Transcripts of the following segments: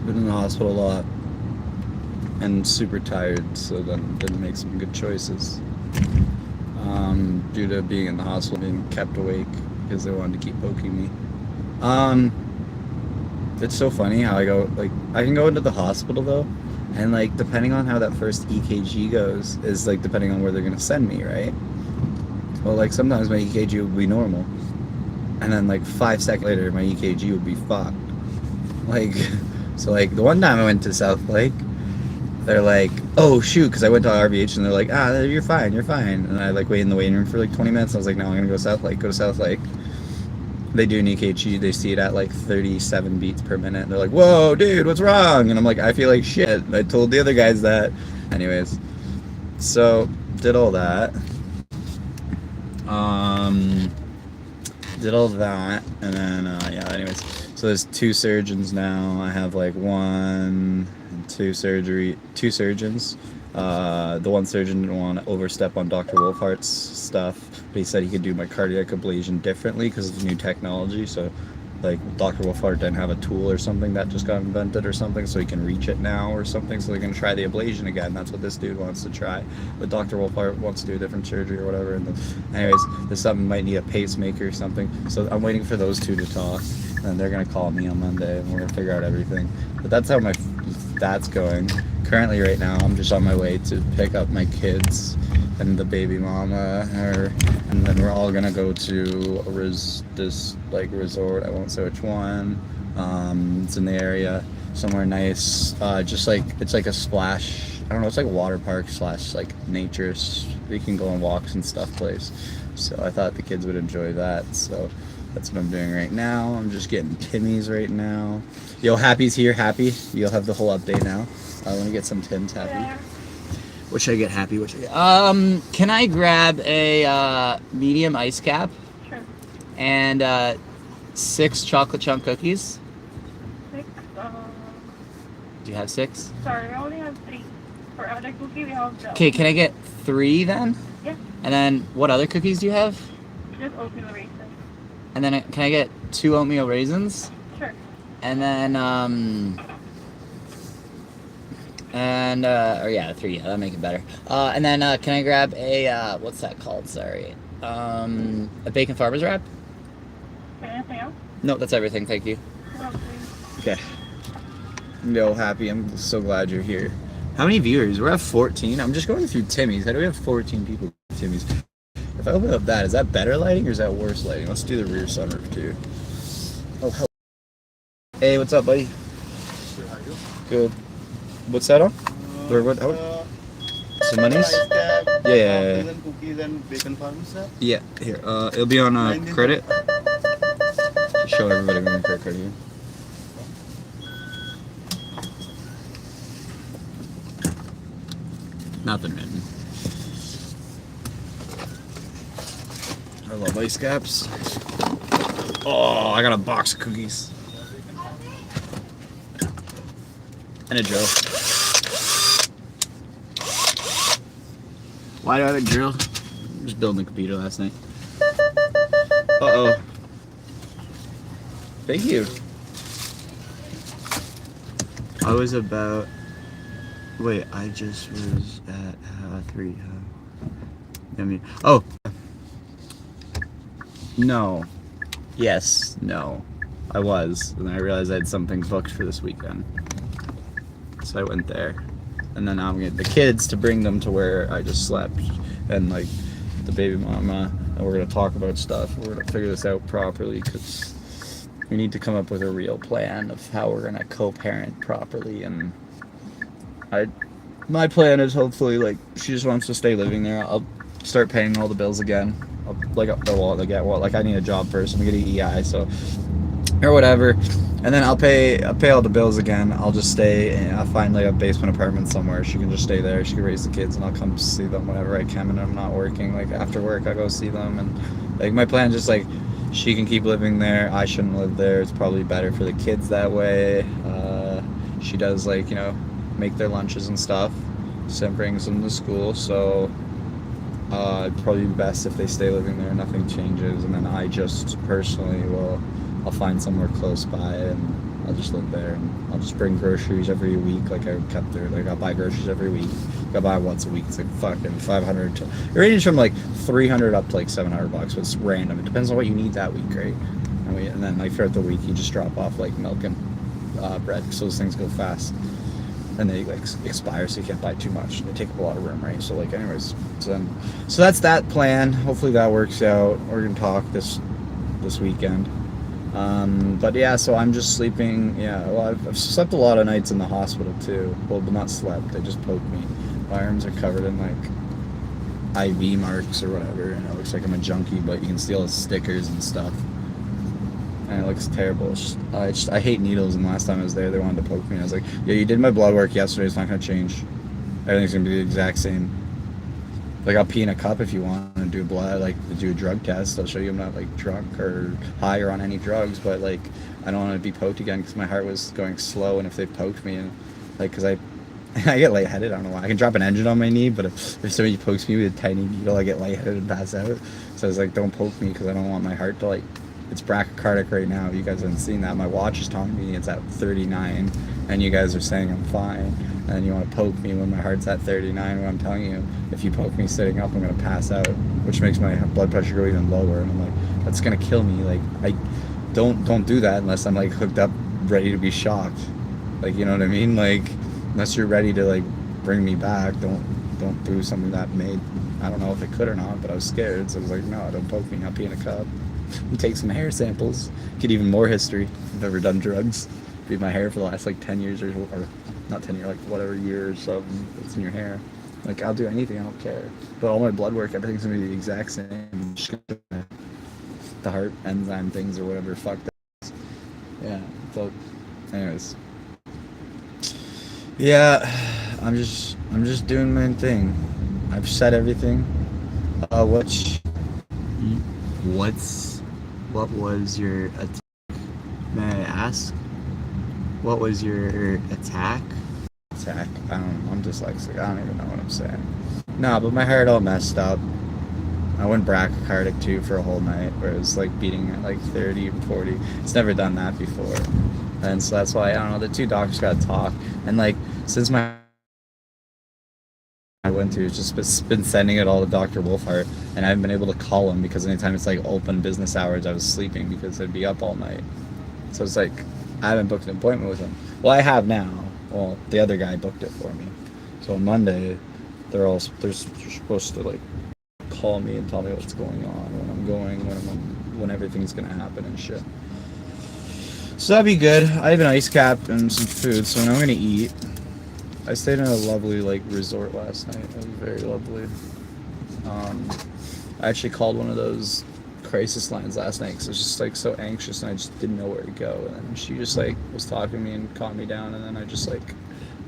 Been in the hospital a lot and super tired, so then didn't make some good choices. Due to being in the hospital, being kept awake because they wanted to keep poking me. Um, it's so funny how I can go into the hospital though, and like depending on how that first EKG goes is like depending on where they're gonna send me, right? Well, like sometimes my EKG will be normal, and then like 5 seconds later my EKG will be fucked. Like, so like the one time I went to South Lake, they're like, oh shoot, because I went to RVH and they're like, you're fine, you're fine. And I like wait in the waiting room for like 20 minutes. I was like, no, I'm gonna go South Lake, go to South Lake. They do an EKG, they see it at like 37 beats per minute. They're like, whoa, dude, what's wrong? And I'm like, I feel like shit. I told the other guys that. Anyways, so did all that. Um, did all that, and then yeah. Anyways, so there's two surgeons now. I have like two surgeons. The one surgeon didn't want to overstep on Dr. Wolfhart's stuff, but he said he could do my cardiac ablation differently because of the new technology. So, like, Dr. Wolfhart didn't have a tool or something that just got invented or something, so he can reach it now or something. So they're gonna try the ablation again. That's what this dude wants to try. But Dr. Wolfhart wants to do a different surgery or whatever. And then, anyways, there's something might need a pacemaker or something. So I'm waiting for those two to talk, and they're gonna call me on Monday, and we're gonna figure out everything. But that's how that's going. Currently, right now, I'm just on my way to pick up my kids and the baby mama, and then we're all gonna go to this like resort. I won't say which one. It's in the area, somewhere nice. Just like it's like a splash. I don't know. It's like a water park slash like nature. You can go on walks and stuff place. So I thought the kids would enjoy that. So that's what I'm doing right now. I'm just getting Timmy's right now. Yo, Happy's here. Happy, you'll have the whole update now. I want to get some Tim's. Happy. What should I get, Happy? What should I get? Can I grab a medium ice cap? Sure. And 6 chocolate chunk cookies? 6. Do you have 6? Sorry, I only have 3. For other cookie, we have the. Okay, can I get 3 then? Yeah. And then what other cookies do you have? Just oatmeal raisins. And then can I get 2 oatmeal raisins? Sure. And then or yeah, 3. Yeah, that'll make it better. And then can I grab a what's that called? Sorry, a bacon farmer's wrap. Anything else? No, that's everything. Thank you. No, please. Okay. No, Happy. I'm so glad you're here. How many viewers? We're at 14. I'm just going through Timmy's. How do we have 14 people with Timmy's? If I open up that, is that better lighting or is that worse lighting? Let's do the rear sunroof too. Oh, hello. Hey, what's up, buddy? Sure, how are you? Good. What's that on? Or what? Some monies? Yeah. Cookies and bacon farms, sir? Yeah. Here. It'll be on credit. Show everybody my credit here. Nothing written. I love ice caps. Oh, I got a box of cookies. And a drill. Why do I have a drill? I'm just building a computer last night. Uh-oh. Thank you. I was about... Wait, I just was at 3. I mean... Oh! No. Yes. No. I was. And I realized I had something booked for this weekend. So I went there. And then I'm getting the kids to bring them to where I just slept. And like the baby mama. And we're going to talk about stuff. We're going to figure this out properly because we need to come up with a real plan of how we're going to co-parent properly. And my plan is hopefully like she just wants to stay living there. I'll start paying all the bills again. Like I need a job first. I'm getting EI, so or whatever, and then I'll pay all the bills again. I'll just stay and I'll find like a basement apartment somewhere. She can just stay there. She can raise the kids, and I'll come see them whenever I can. And I'm not working. Like after work, I go see them, and like my plan is just like she can keep living there. I shouldn't live there. It's probably better for the kids that way. She does like make their lunches and stuff. Sim brings them to school, so it'd probably be best if they stay living there. Nothing changes, and then I just personally I'll find somewhere close by and I'll just live there, and I'll just bring groceries every week. Like I kept there. Like I'll buy groceries every week. I buy once a week. It's like fucking 500. It ranges from like 300 up to like $700. But it's random. It depends on what you need that week, right? And then like throughout the week, you just drop off like milk and bread. So those things go fast, and they like expire, so you can't buy too much. They take up a lot of room, right? So like, anyways, so that's that plan. Hopefully that works out. We're gonna talk this weekend. But yeah, so I'm just sleeping. Yeah, well, I've slept a lot of nights in the hospital too. Well, but not slept. They just poked me. My arms are covered in like IV marks or whatever, and it looks like I'm a junkie. But you can steal the stickers and stuff, and it looks terrible. I hate needles. And last time I was there, they wanted to poke me. I was like, yeah, you did my blood work yesterday. It's not gonna change. Everything's gonna be the exact same. Like, I'll pee in a cup if you want to do blood, like to do a drug test. I'll show you I'm not like drunk or high or on any drugs, but like I don't want to be poked again because my heart was going slow, and if they poked me, and like, because I get lightheaded, I don't know why. I can drop an engine on my knee, but if somebody pokes me with a tiny needle, I get lightheaded and pass out. So I was like, don't poke me because I don't want my heart to like, it's brachycardic right now. If you guys haven't seen that, my watch is telling me it's at 39, and you guys are saying I'm fine. And then you want to poke me when my heart's at 39, when I'm telling you, if you poke me sitting up, I'm going to pass out, which makes my blood pressure go even lower. And I'm like, that's going to kill me. Like, I don't do that unless I'm like hooked up, ready to be shocked. Like, you know what I mean? Like, unless you're ready to like bring me back, don't do something that made, I don't know if it could or not, but I was scared. So I was like, no, don't poke me. I'll pee in a cup. Take some hair samples. Get even more history. I've never done drugs. Be my hair for the last like 10 years or not 10 years, like whatever years of it's in your hair. Like, I'll do anything, I don't care. But all my blood work, everything's gonna be the exact same. Just gonna, the heart enzyme things or whatever, fuck that. Yeah, so anyways. Yeah, I'm just doing my thing. I've said everything. What was your attack? May I ask? What was your attack? I don't know. I'm dyslexic. I don't even know what I'm saying. No, but my heart all messed up. I went brachycardic too for a whole night, where it was like beating at like 30, 40. It's never done that before. And so that's why, I don't know, the two doctors got to talk. And like, since I went to, it's just been sending it all to Dr. Wolfhart, and I haven't been able to call him because anytime it's like open business hours, I was sleeping because I'd be up all night. So it's like, I haven't booked an appointment with him. Well, I have now. Well, the other guy booked it for me. So on Monday, they're supposed to like call me and tell me what's going on, when I'm going, when everything's gonna happen and shit. So that'd be good. I have an ice cap and some food, so now I'm gonna eat. I stayed in a lovely like resort last night. It was very lovely. I actually called one of those crisis lines last night because I was just like so anxious and I just didn't know where to go. And then she just like was talking to me and calmed me down. And then I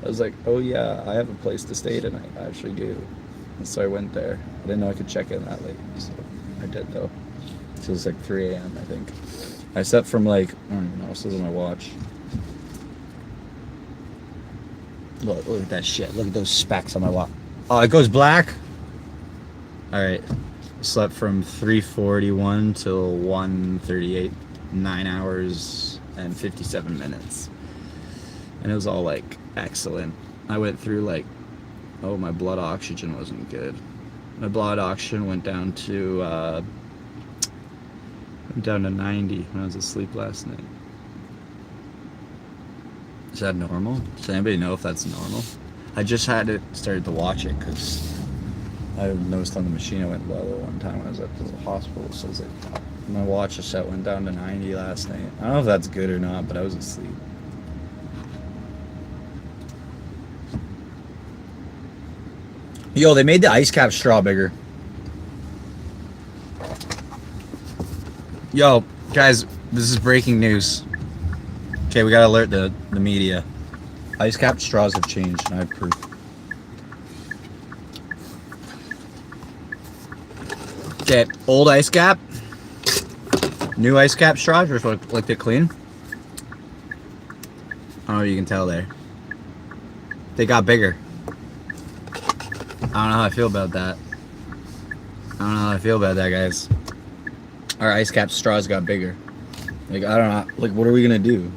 was like, oh yeah, I have a place to stay tonight. I actually do. And so I went there. I didn't know I could check in that late, so I did though. So it was like 3 a.m. I think. I slept from like, I don't even know, it says on my watch. Look at that shit. Look at those specks on my watch. Oh, it goes black? Alright. Slept from 3:41 till 1:38. 9 hours and 57 minutes. And it was all like excellent. I went through like, oh, my blood oxygen wasn't good. My blood oxygen went down to 90 when I was asleep last night. Is that normal? Does anybody know if that's normal? I just started to watch it because I noticed on the machine I went low one time when I was at the hospital. So I was like, my watch set went down to 90 last night. I don't know if that's good or not, but I was asleep. Yo, they made the ice cap straw bigger. Yo, guys, this is breaking news. Okay, we gotta alert the media. Ice cap straws have changed, and I have proof. Okay, old ice cap. New ice cap straws, just like they're clean. I don't know if you can tell there. They got bigger. I don't know how I feel about that. Guys. Our ice cap straws got bigger. Like, I don't know. Like, what are we gonna do?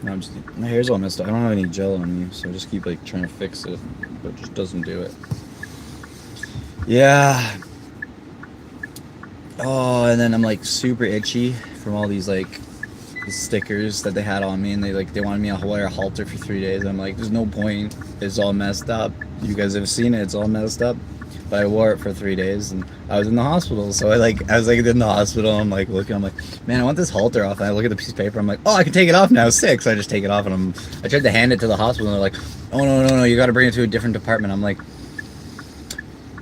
I'm just, my hair's all messed up. I don't have any gel on me, so I just keep like trying to fix it, but it just doesn't do it. Yeah. Oh, and then I'm like super itchy from all these like stickers that they had on me, and they wanted me to wear a halter for 3 days. I'm like, there's no point. It's all messed up. You guys have seen it. It's all messed up. But I wore it for 3 days, and I was in the hospital. So I was in the hospital. I'm like looking. I'm like, man, I want this halter off. And I look at the piece of paper. I'm like, oh, I can take it off now. Sick. So I just take it off, and I tried to hand it to the hospital, and they're like, oh no, you got to bring it to a different department. I'm like,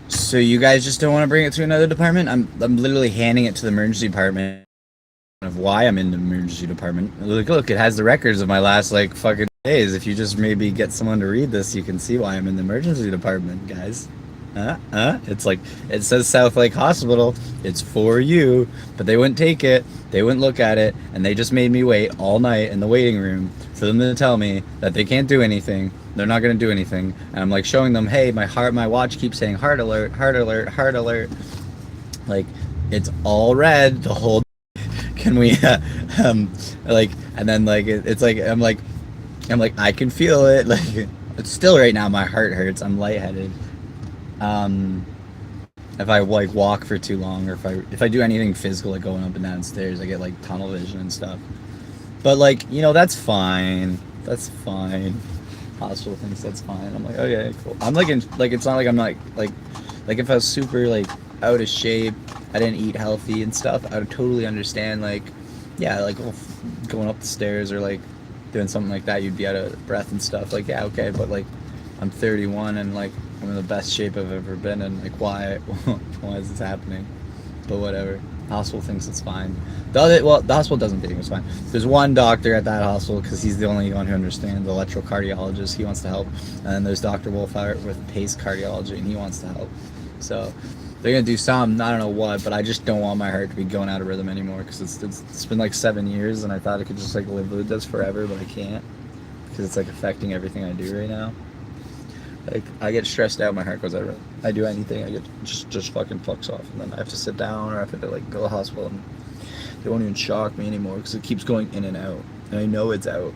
so you guys just don't want to bring it to another department? I'm literally handing it to the emergency department of why I'm in the emergency department. Look, it has the records of my last like fucking days. If you just maybe get someone to read this, you can see why I'm in the emergency department, guys. It's like, it says South Lake Hospital. It's for you, but they wouldn't take it. They wouldn't look at it, and they just made me wait all night in the waiting room for them to tell me that they can't do anything. They're not gonna do anything. And I'm like showing them, hey, my watch keeps saying heart alert, heart alert, heart alert. Like, it's all red the whole. Can we, like, and then like it's like I'm like I can feel it. Like, it's still right now. My heart hurts. I'm lightheaded. If I like walk for too long, or if I do anything physical, like going up and down stairs, I get like tunnel vision and stuff. But like, that's fine. That's fine. Hospital thinks that's fine. I'm like, okay, cool. I'm like, it's not like I'm not like if I was super like out of shape, I didn't eat healthy and stuff, I would totally understand, like, yeah, like going up the stairs or like doing something like that, you'd be out of breath and stuff. Like, yeah, okay, but like I'm 31 and like I'm in the best shape I've ever been, and like why is this happening? But whatever. The hospital thinks it's fine. The hospital doesn't think it's fine. There's one doctor at that hospital, because he's the only one who understands, the electrocardiologist. He wants to help. And then there's Dr. Wolfhard with pace cardiology, and he wants to help. So they're gonna do something, I don't know what, but I just don't want my heart to be going out of rhythm anymore, because it's been like 7 years, and I thought I could just like live with this forever, but I can't, because it's like affecting everything I do right now. Like, I get stressed out, my heart goes out of rhythm. I do anything, I get just fucking fucks off, and then I have to sit down, or I have to like go to the hospital, and they won't even shock me anymore, because it keeps going in and out, and I know it's out,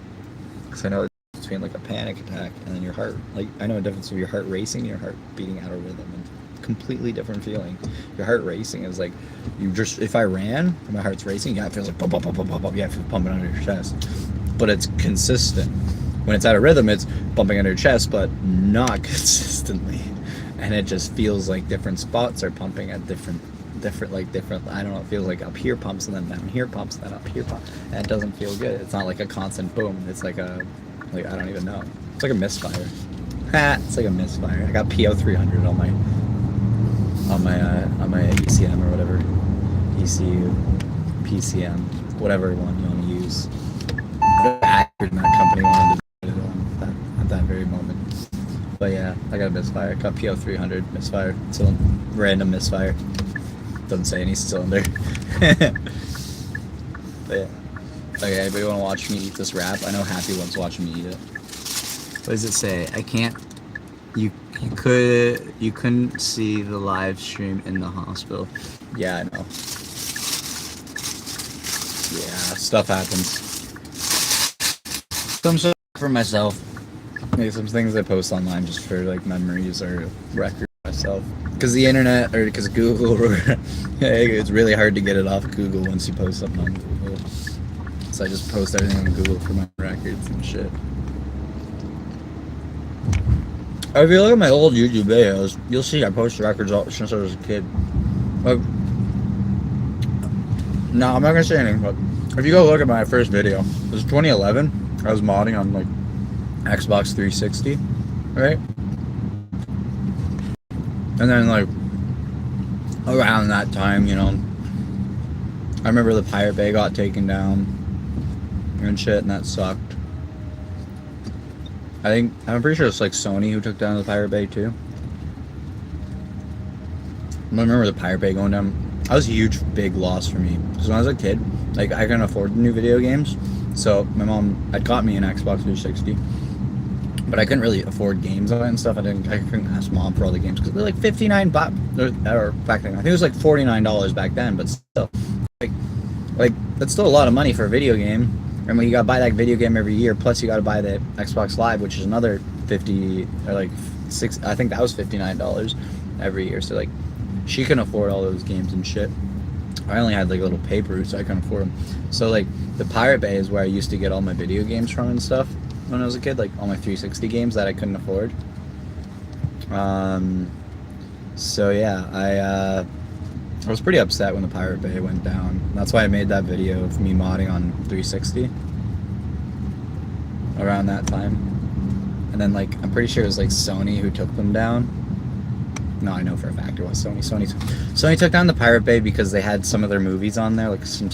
because I know it's between like a panic attack and then your heart. Like, I know the difference of your heart racing and your heart beating out of rhythm, and completely different feeling. Your heart racing is like, if I ran and my heart's racing, yeah, it feels like bump, bump, bump, bump, bump, bump, yeah, it feels pumping under your chest, but it's consistent. When it's out of rhythm, it's bumping under your chest, but not consistently, and it just feels like different spots are pumping at different, I don't know, it feels like up here pumps, and then down here pumps, and then up here pumps, and it doesn't feel good. It's not like a constant boom. It's like I don't even know. It's like a misfire. It's like a misfire. I got PO 300 on my ECM or whatever, ECU, PCM, whatever one you want to use. Actor in that company wanted to do it on at that very moment. But yeah, I got a misfire. Got PO 300 misfire. So random misfire. Doesn't say any cylinder. But yeah. Okay, anybody want to watch me eat this wrap? I know Happy wants to watch me eat it. What does it say? I can't. You couldn't see the live stream in the hospital. Yeah, I know. Yeah, stuff happens. Some stuff for myself. Maybe some things I post online just for like memories or record myself. Because the internet, or because Google, it's really hard to get it off Google once you post something on Google. So I just post everything on Google for my records and shit. If you look at my old YouTube videos, you'll see I post records since I was a kid. Like, no, I'm not gonna say anything, but if you go look at my first video, it was 2011. I was modding on like Xbox 360, right? And then like around that time, I remember the Pirate Bay got taken down and shit, and that sucked. I'm pretty sure it's like Sony who took down the Pirate Bay too. I remember the Pirate Bay going down. That was a huge, big loss for me. Because when I was a kid, like, I couldn't afford new video games. So my mom had got me an Xbox 360. But I couldn't really afford games on it and stuff. I couldn't ask mom for all the games because they were like $59 or back then. I think it was like $49 back then, but still, like that's still a lot of money for a video game. And you gotta buy that video game every year, plus you gotta buy the Xbox Live, which is another 50 or like six. I think that was $59 every year. So like, she couldn't afford all those games and shit. I only had like a little paper route, so I couldn't afford them. So like, the Pirate Bay is where I used to get all my video games from and stuff when I was a kid, like all my 360 games that I couldn't afford. So yeah, I was pretty upset when the Pirate Bay went down. That's why I made that video of me modding on 360 around that time. And then like, I'm pretty sure it was like Sony who took them down. No, I know for a fact it was Sony. Sony took down the Pirate Bay because they had some of their movies on there, like some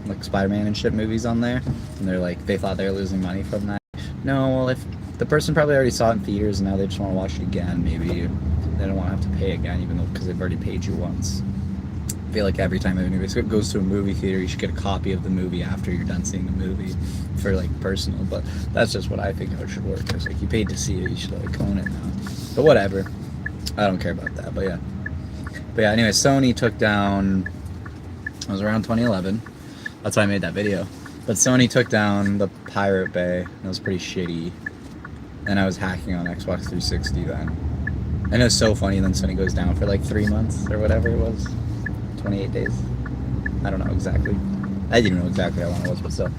like Spider-Man and shit movies on there, and they're like, they thought they were losing money from that. No, well, if the person probably already saw it in theaters and now they just want to watch it again, maybe they don't want to have to pay again, even though because they've already paid you once. I feel like every time anybody goes to a movie theater, you should get a copy of the movie after you're done seeing the movie for like personal. But that's just what I think how it should work. It's like, you paid to see it, you should like own it now. But whatever, I don't care about that. But yeah. Anyway, Sony took down. It was around 2011. That's why I made that video. But Sony took down the Pirate Bay. And it was pretty shitty. And I was hacking on Xbox 360 then. And it was so funny. And then Sony goes down for like 3 months or whatever it was. 28 days. I don't know exactly. I didn't know exactly how long it was, but still.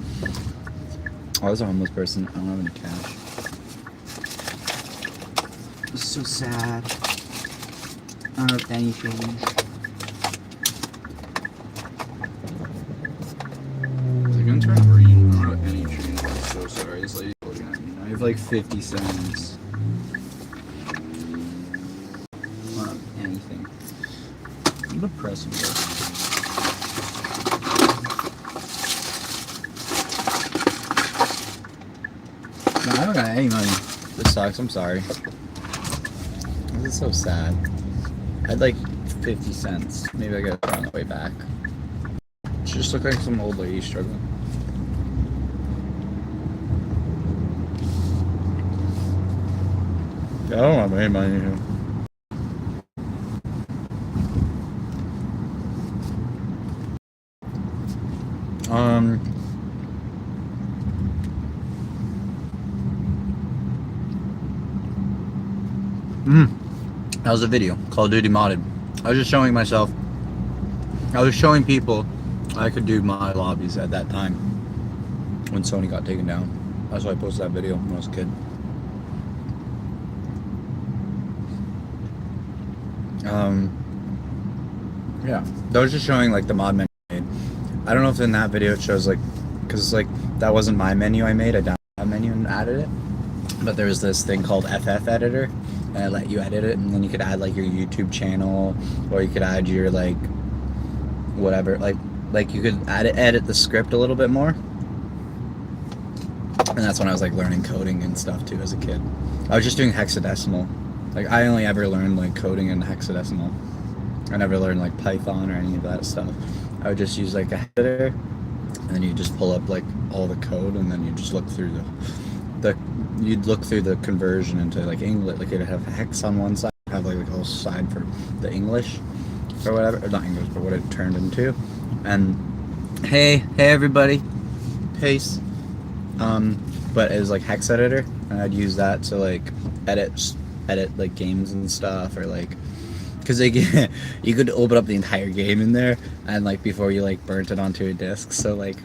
Oh, I was a homeless person. I don't have any cash. It's so sad. I don't have anything. It's gonna turn green. I don't have any change. I'm so sorry. This lady's looking at me. I have like 50 cents. I don't have anything. I'm depressed. No, I don't got any money. This sucks. I'm sorry. This is so sad. I had like 50 cents. Maybe I gotta throw on the way back. She just looked like some old lady struggling. I don't have any money here. That was a video, Call of Duty modded. I was just showing myself. I was showing people I could do my lobbies at that time when Sony got taken down. That's why I posted that video when I was a kid. Yeah, that was just showing like the mod menu I made. I don't know if in that video it shows like, because like that wasn't my menu I made. I downloaded that menu and added it. But there was this thing called FF Editor, and it let you edit it, and then you could add like your YouTube channel, or you could add your like whatever, like you could edit the script a little bit more. And that's when I was like learning coding and stuff too as a kid. I was just doing hexadecimal. Like I only ever learned like coding in hexadecimal. I never learned like Python or any of that stuff. I would just use like a editor, and then you just pull up like all the code, and then you just look through you'd look through the conversion into like English. Like it'd have hex on one side, have like a whole side for the English or whatever, or not English, but what it turned into. And hey everybody, peace. But it was like hex editor, and I'd use that to like edit like games and stuff, or like, because you could open up the entire game in there, and like before you like burnt it onto a disc. So like,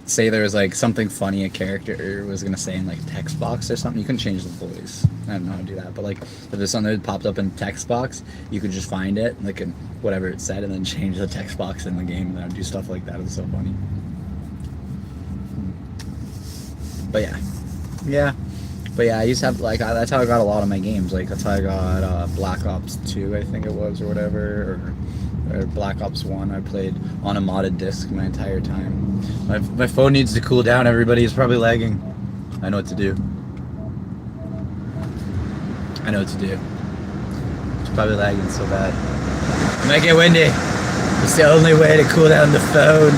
say there was like something funny a character was gonna say in like text box or something, you couldn't change the voice. I don't know how to do that, but like if there's something that popped up in text box, you could just find it, like in whatever it said, and then change the text box in the game, and I would do stuff like that. It was so funny. But yeah, I used to have like that's how I got a lot of my games. Like that's how I got Black Ops 2, I think it was, or whatever, or Black Ops 1. I played on a modded disc my entire time. My phone needs to cool down. Everybody is probably lagging. I know what to do. It's probably lagging so bad. It might get windy. It's the only way to cool down the phone.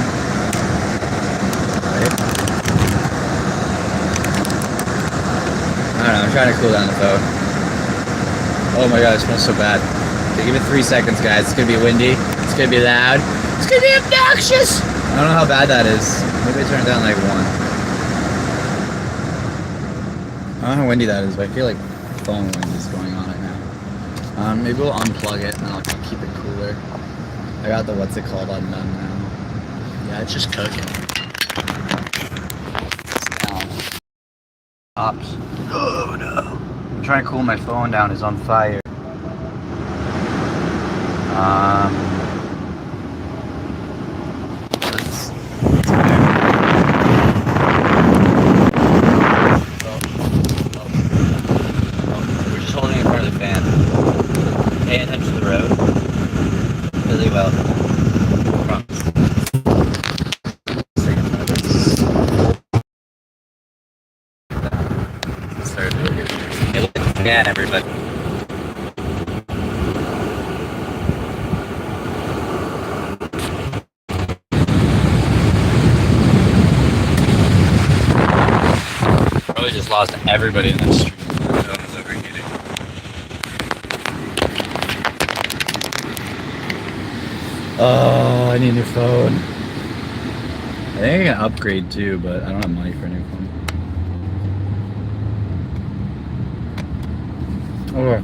I don't know, I'm trying to cool down the phone. Oh my god, it smells so bad. Okay, give it 3 seconds, guys. It's gonna be windy. It's gonna be loud. It's gonna be obnoxious! I don't know how bad that is. Maybe I turn it down like 1. don't know how windy that is, but I feel like phone wind is going on right now. Maybe we'll unplug it and I'll keep it cooler. I got the what's it called undone now. Yeah, it's just cooking. It's down. Ops. Oh no. I'm trying to cool my phone down. It's on fire. We're just holding it in front of the fan. Pay attention to the road. Really well. Promise. Again, everybody. Probably just lost everybody in the street. Phone's overheating. Oh, I need a new phone. I think I can upgrade too, but I don't have money for a new phone. Okay.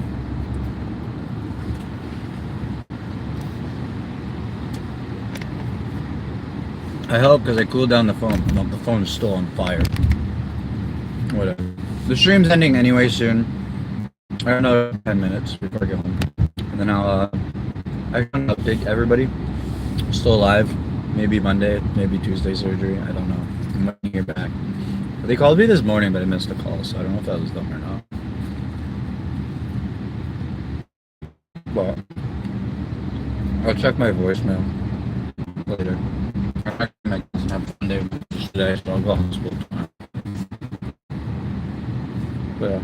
I hope, because I cooled down the phone. No, the phone is still on fire. Whatever. The stream's ending anyway soon. I have another 10 minutes before I get home. And then I can update everybody. Still alive. Maybe Monday, maybe Tuesday surgery. I don't know. I'm waiting to hear back. But they called me this morning, but I missed a call, so I don't know if that was them or not. But I'll check my voicemail later. I'm not gonna have a fun day today, so I'll go to hospital tomorrow. But yeah.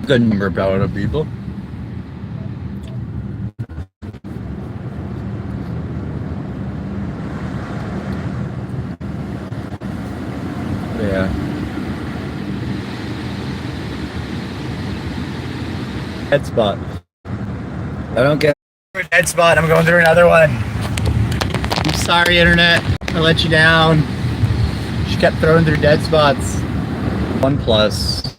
Good number of other people. But yeah. Head spot. I don't get a dead spot. I'm going through another one. I'm sorry, internet. I let you down. She kept throwing through dead spots. OnePlus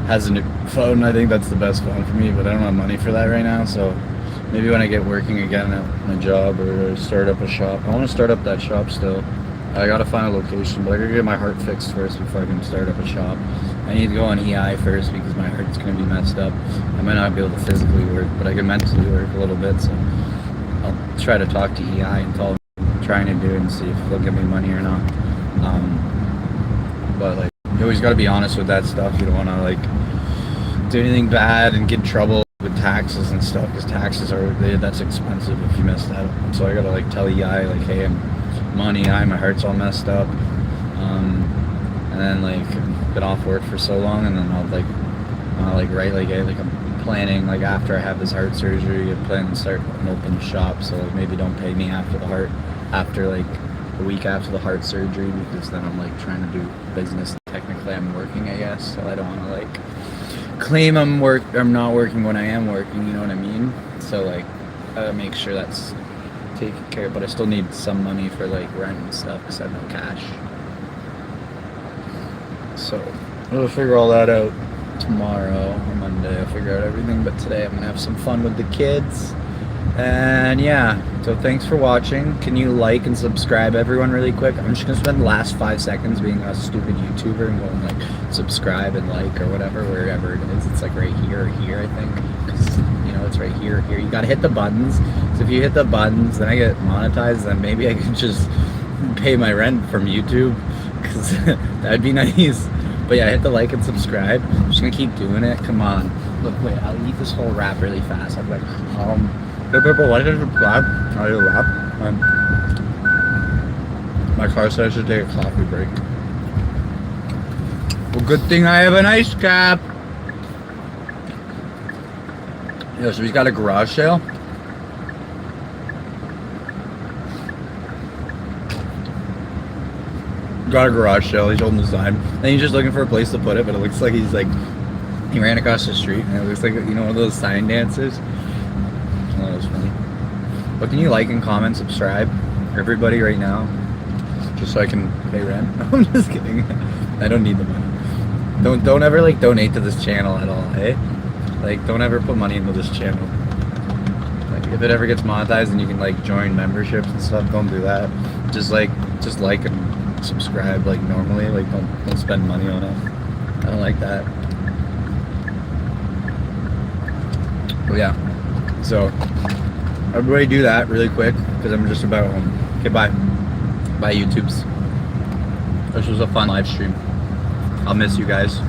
has a new phone. I think that's the best phone for me, but I don't have money for that right now. So maybe when I get working again at my job or start up a shop. I want to start up that shop still. I gotta find a location, but I gotta get my heart fixed first before I can start up a shop. I need to go on EI first because my heart's gonna be messed up. I might not be able to physically work, but I can mentally work a little bit. So I'll try to talk to EI and tell them what I'm trying to do and see if they'll give me money or not. But like, you always gotta be honest with that stuff. You don't want to like do anything bad and get in trouble with taxes and stuff, because taxes that's expensive if you mess that up. So I gotta like tell EI like, hey, I'm on EI, my heart's all messed up. And then like been off work for so long, and then I'll write like, hey, like I'm planning like after I have this heart surgery, I'm planning to start an open shop. So like maybe don't pay me after like a week after the heart surgery, because then I'm like trying to do business. Technically I'm working, I guess, so I don't want to like claim I'm not working when I am working, you know what I mean? So like I gotta make sure that's taken care of, but I still need some money for like rent and stuff because I have no cash. So I'll figure all that out tomorrow or Monday. I'll figure out everything, but today I'm gonna have some fun with the kids. And yeah, so thanks for watching. Can you like and subscribe, everyone, really quick? I'm just gonna spend the last 5 seconds being a stupid YouTuber and going like subscribe and like or whatever, wherever it is. It's like right here or here, I think, because you know it's right here or here. You gotta hit the buttons. So if you hit the buttons, then I get monetized. Then maybe I can just pay my rent from YouTube, because that'd be nice. But yeah, hit the like and subscribe. I'm just gonna keep doing it. Come on. Look, wait, I'll eat this whole wrap really fast. I'm like, what did you subscribe? Are you wrap? My car said I should take a coffee break. Well, good thing I have an ice cap. Yeah, so he's got a garage sale. Got a garage sale. He's holding the sign. And he's just looking for a place to put it, but it looks like he's like, he ran across the street, and it looks like, you know, one of those sign dances. Oh, that was funny. But can you like and comment, subscribe, everybody right now, just so I can pay rent? I'm just kidding. I don't need the money. Don't ever like donate to this channel at all, hey? Like don't ever put money into this channel. Like if it ever gets monetized and you can like join memberships and stuff, don't do that. Just like and subscribe like normally. Like don't spend money on it. I don't like that. But yeah. So everybody do that really quick because I'm just about home. Okay, bye. Bye YouTubes. This was a fun live stream. I'll miss you guys.